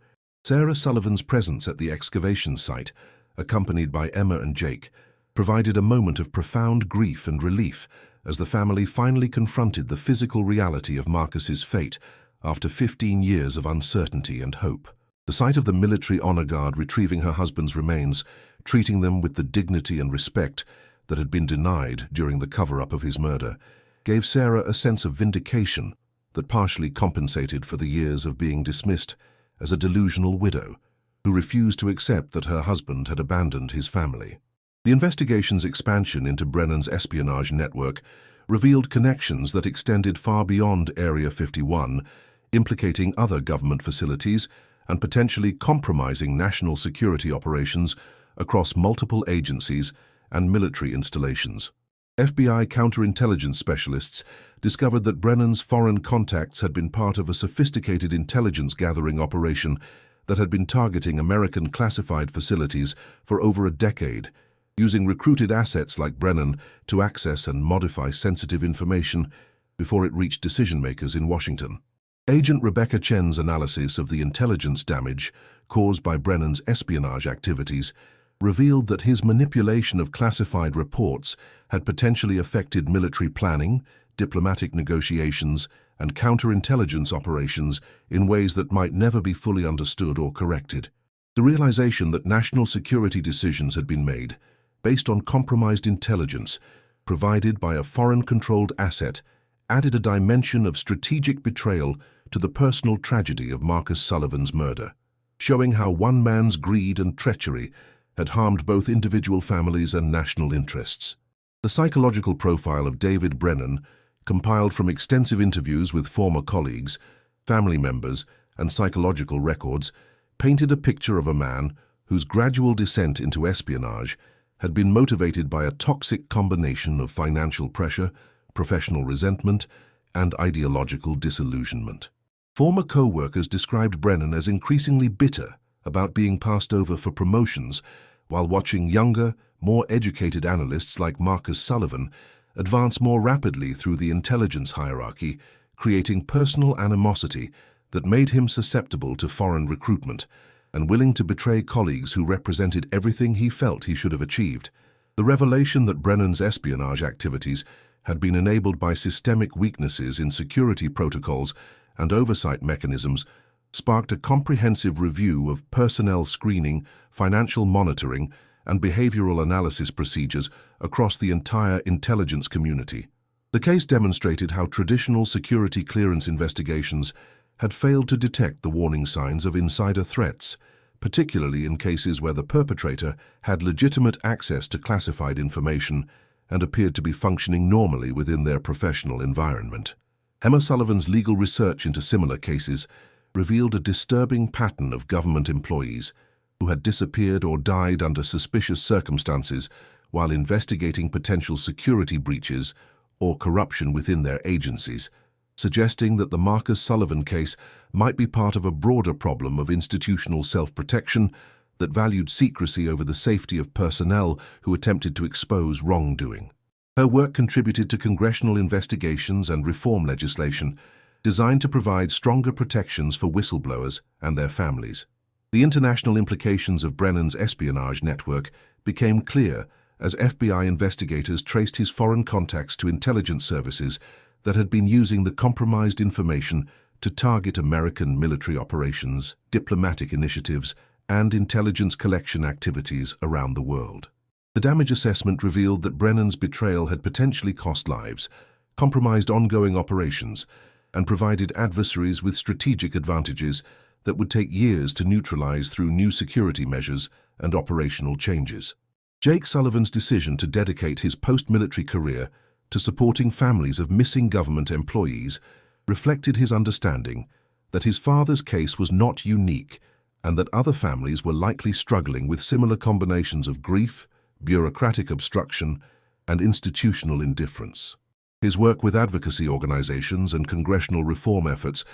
Sarah Sullivan's presence at the excavation site, accompanied by Emma and Jake, provided a moment of profound grief and relief as the family finally confronted the physical reality of Marcus's fate after 15 years of uncertainty and hope. The sight of the military honor guard retrieving her husband's remains, treating them with the dignity and respect that had been denied during the cover-up of his murder, gave Sarah a sense of vindication that partially compensated for the years of being dismissed as a delusional widow who refused to accept that her husband had abandoned his family. The investigation's expansion into Brennan's espionage network revealed connections that extended far beyond Area 51, implicating other government facilities and potentially compromising national security operations across multiple agencies and military installations. FBI counterintelligence specialists discovered that Brennan's foreign contacts had been part of a sophisticated intelligence-gathering operation that had been targeting American classified facilities for over a decade, using recruited assets like Brennan to access and modify sensitive information before it reached decision-makers in Washington. Agent Rebecca Chen's analysis of the intelligence damage caused by Brennan's espionage activities revealed that his manipulation of classified reports had potentially affected military planning, diplomatic negotiations, and counterintelligence operations in ways that might never be fully understood or corrected. The realization that national security decisions had been made based on compromised intelligence provided by a foreign-controlled asset added a dimension of strategic betrayal to the personal tragedy of Marcus Sullivan's murder, showing how one man's greed and treachery had harmed both individual families and national interests. The psychological profile of David Brennan, compiled from extensive interviews with former colleagues, family members, and psychological records, painted a picture of a man whose gradual descent into espionage had been motivated by a toxic combination of financial pressure, professional resentment, and ideological disillusionment. Former co-workers described Brennan as increasingly bitter about being passed over for promotions, while watching younger, more educated analysts like Marcus Sullivan advance more rapidly through the intelligence hierarchy, creating personal animosity that made him susceptible to foreign recruitment and willing to betray colleagues who represented everything he felt he should have achieved. The revelation that Brennan's espionage activities had been enabled by systemic weaknesses in security protocols and oversight mechanisms sparked a comprehensive review of personnel screening, financial monitoring, and behavioral analysis procedures across the entire intelligence community. The case demonstrated how traditional security clearance investigations had failed to detect the warning signs of insider threats, particularly in cases where the perpetrator had legitimate access to classified information and appeared to be functioning normally within their professional environment. Emma Sullivan's legal research into similar cases revealed a disturbing pattern of government employees who had disappeared or died under suspicious circumstances while investigating potential security breaches or corruption within their agencies, suggesting that the Marcus Sullivan case might be part of a broader problem of institutional self-protection that valued secrecy over the safety of personnel who attempted to expose wrongdoing. Her work contributed to congressional investigations and reform legislation designed to provide stronger protections for whistleblowers and their families. The international implications of Brennan's espionage network became clear as FBI investigators traced his foreign contacts to intelligence services that had been using the compromised information to target American military operations, diplomatic initiatives, and intelligence collection activities around the world. The damage assessment revealed that Brennan's betrayal had potentially cost lives, compromised ongoing operations, and provided adversaries with strategic advantages that would take years to neutralize through new security measures and operational changes. Jake Sullivan's decision to dedicate his post-military career to supporting families of missing government employees reflected his understanding that his father's case was not unique and that other families were likely struggling with similar combinations of grief, bureaucratic obstruction, and institutional indifference. His work with advocacy organizations and congressional reform efforts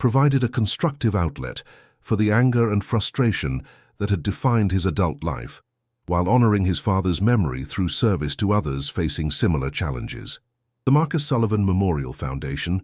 provided a constructive outlet for the anger and frustration that had defined his adult life, while honoring his father's memory through service to others facing similar challenges. The Marcus Sullivan Memorial Foundation,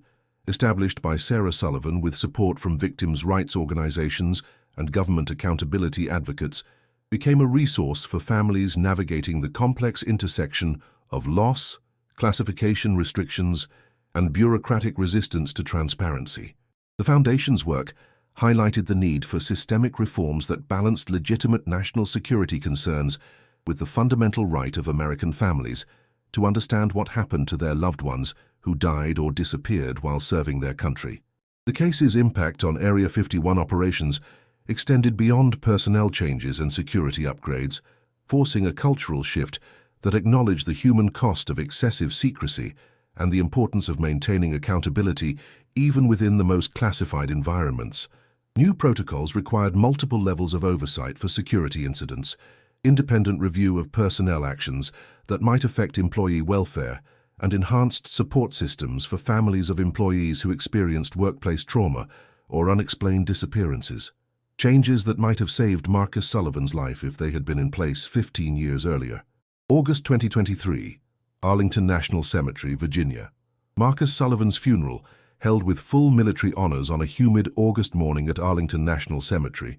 established by Sarah Sullivan with support from victims' rights organizations and government accountability advocates, became a resource for families navigating the complex intersection of loss, classification restrictions, and bureaucratic resistance to transparency. The Foundation's work highlighted the need for systemic reforms that balanced legitimate national security concerns with the fundamental right of American families to understand what happened to their loved ones who died or disappeared while serving their country. The case's impact on Area 51 operations extended beyond personnel changes and security upgrades, forcing a cultural shift that acknowledged the human cost of excessive secrecy and the importance of maintaining accountability even within the most classified environments. New protocols required multiple levels of oversight for security incidents, independent review of personnel actions that might affect employee welfare, and enhanced support systems for families of employees who experienced workplace trauma or unexplained disappearances. Changes that might have saved Marcus Sullivan's life if they had been in place 15 years earlier. August 2023, Arlington National Cemetery, Virginia. Marcus Sullivan's funeral, held with full military honors on a humid August morning at Arlington National Cemetery,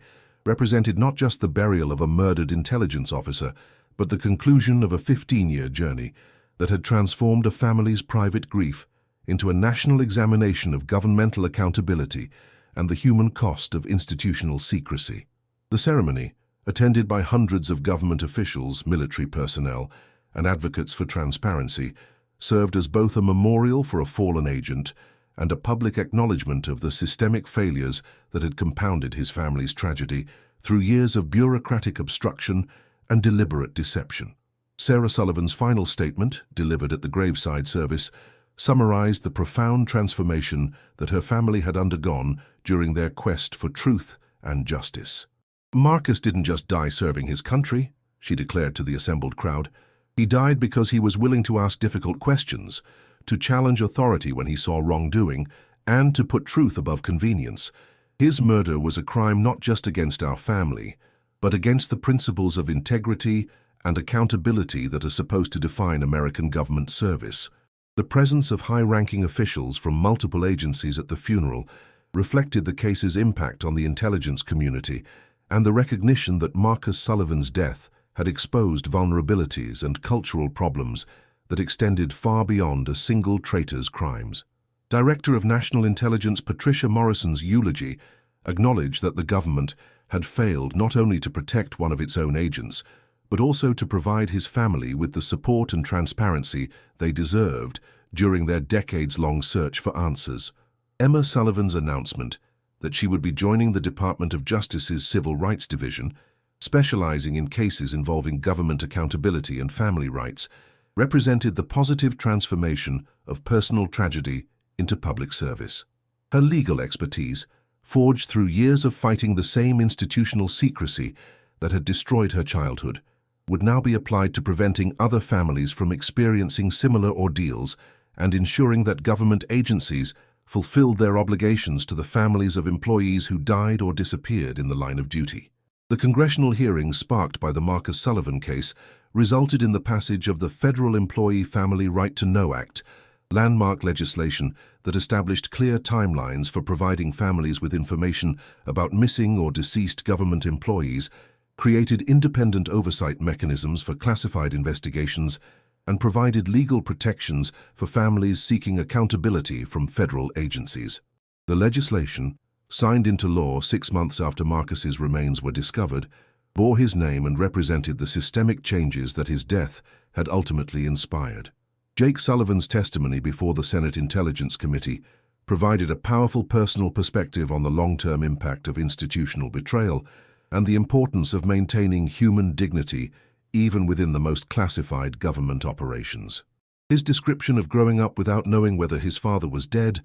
represented not just the burial of a murdered intelligence officer, but the conclusion of a 15-year journey that had transformed a family's private grief into a national examination of governmental accountability and the human cost of institutional secrecy. The ceremony, attended by hundreds of government officials, military personnel, and advocates for transparency, served as both a memorial for a fallen agent and a public acknowledgement of the systemic failures that had compounded his family's tragedy through years of bureaucratic obstruction and deliberate deception. Sarah Sullivan's final statement, delivered at the graveside service, summarized the profound transformation that her family had undergone during their quest for truth and justice. "Marcus didn't just die serving his country," she declared to the assembled crowd. "He died because he was willing to ask difficult questions, to challenge authority when he saw wrongdoing, and to put truth above convenience. His murder was a crime not just against our family, but against the principles of integrity and accountability that are supposed to define American government service." The presence of high-ranking officials from multiple agencies at the funeral reflected the case's impact on the intelligence community and the recognition that Marcus Sullivan's death had exposed vulnerabilities and cultural problems that extended far beyond a single traitor's crimes. Director of National Intelligence Patricia Morrison's eulogy acknowledged that the government had failed not only to protect one of its own agents, but also to provide his family with the support and transparency they deserved during their decades-long search for answers. Emma Sullivan's announcement that she would be joining the Department of Justice's Civil Rights Division, specializing in cases involving government accountability and family rights, represented the positive transformation of personal tragedy into public service. Her legal expertise, forged through years of fighting the same institutional secrecy that had destroyed her childhood, would now be applied to preventing other families from experiencing similar ordeals and ensuring that government agencies fulfilled their obligations to the families of employees who died or disappeared in the line of duty. The congressional hearings sparked by the Marcus Sullivan case resulted in the passage of the Federal Employee Family Right to Know Act, landmark legislation that established clear timelines for providing families with information about missing or deceased government employees, created independent oversight mechanisms for classified investigations, and provided legal protections for families seeking accountability from federal agencies. The legislation, signed into law 6 months after Marcus's remains were discovered, bore his name and represented the systemic changes that his death had ultimately inspired. Jake Sullivan's testimony before the Senate Intelligence Committee provided a powerful personal perspective on the long-term impact of institutional betrayal and the importance of maintaining human dignity even within the most classified government operations. His description of growing up without knowing whether his father was dead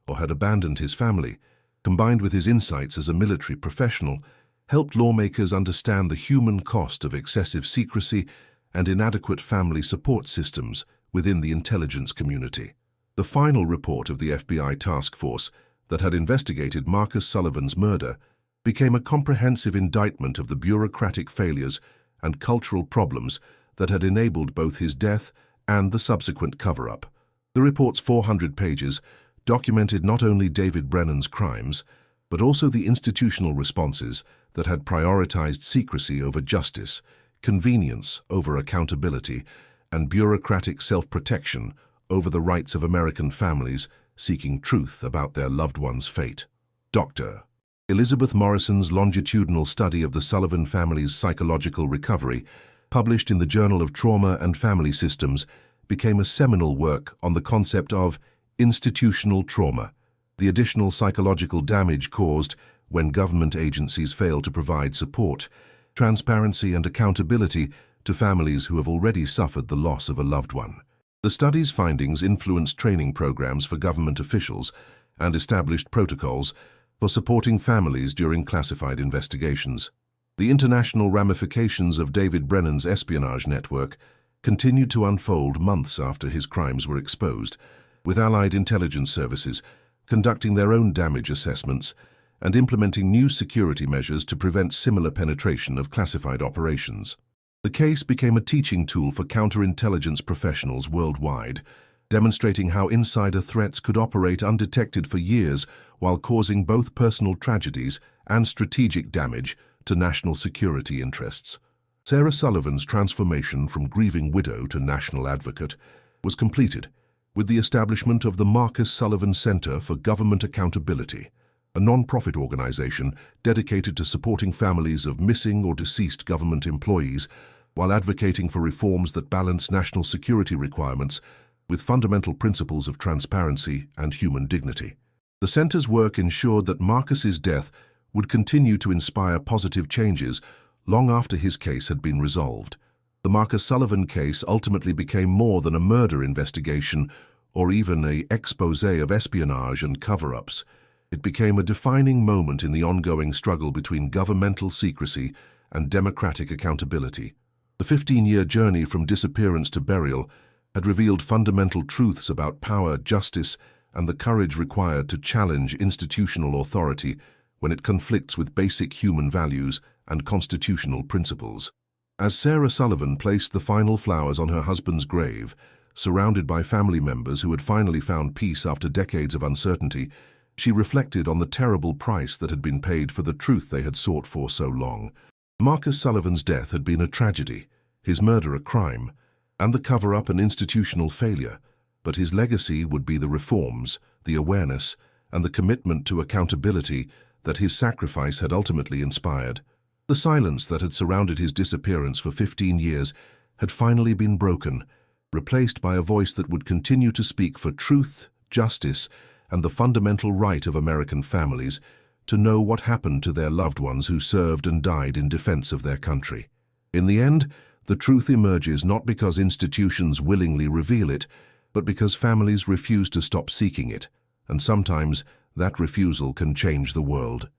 or had abandoned his family, combined with his insights as a military professional, helped lawmakers understand the human cost of excessive secrecy and inadequate family support systems within the intelligence community. The final report of the FBI task force that had investigated Marcus Sullivan's murder became a comprehensive indictment of the bureaucratic failures and cultural problems that had enabled both his death and the subsequent cover-up. The report's 400 pages documented not only David Brennan's crimes, but also the institutional responses that had prioritized secrecy over justice, convenience over accountability, and bureaucratic self-protection over the rights of American families seeking truth about their loved one's fate. Dr. Elizabeth Morrison's longitudinal study of the Sullivan family's psychological recovery, published in the Journal of Trauma and Family Systems, became a seminal work on the concept of institutional trauma, the additional psychological damage caused when government agencies fail to provide support, transparency and accountability to families who have already suffered the loss of a loved one. The study's findings influenced training programs for government officials and established protocols for supporting families during classified investigations. The international ramifications of David Brennan's espionage network continued to unfold months after his crimes were exposed, with Allied intelligence services conducting their own damage assessments and implementing new security measures to prevent similar penetration of classified operations. The case became a teaching tool for counterintelligence professionals worldwide, demonstrating how insider threats could operate undetected for years while causing both personal tragedies and strategic damage to national security interests. Sarah Sullivan's transformation from grieving widow to national advocate was completed with the establishment of the Marcus Sullivan Center for Government Accountability, a non-profit organization dedicated to supporting families of missing or deceased government employees while advocating for reforms that balance national security requirements with fundamental principles of transparency and human dignity. The center's work ensured that Marcus's death would continue to inspire positive changes long after his case had been resolved. The Marcus Sullivan case ultimately became more than a murder investigation or even an exposé of espionage and cover-ups. It became a defining moment in the ongoing struggle between governmental secrecy and democratic accountability. The 15-year journey from disappearance to burial had revealed fundamental truths about power, justice, and the courage required to challenge institutional authority when it conflicts with basic human values and constitutional principles. As Sarah Sullivan placed the final flowers on her husband's grave, surrounded by family members who had finally found peace after decades of uncertainty, she reflected on the terrible price that had been paid for the truth they had sought for so long. Marcus Sullivan's death had been a tragedy, his murder a crime, and the cover-up an institutional failure, but his legacy would be the reforms, the awareness, and the commitment to accountability that his sacrifice had ultimately inspired. The silence that had surrounded his disappearance for 15 years had finally been broken, replaced by a voice that would continue to speak for truth, justice, and the fundamental right of American families to know what happened to their loved ones who served and died in defense of their country. In the end, the truth emerges not because institutions willingly reveal it, but because families refuse to stop seeking it, and sometimes that refusal can change the world.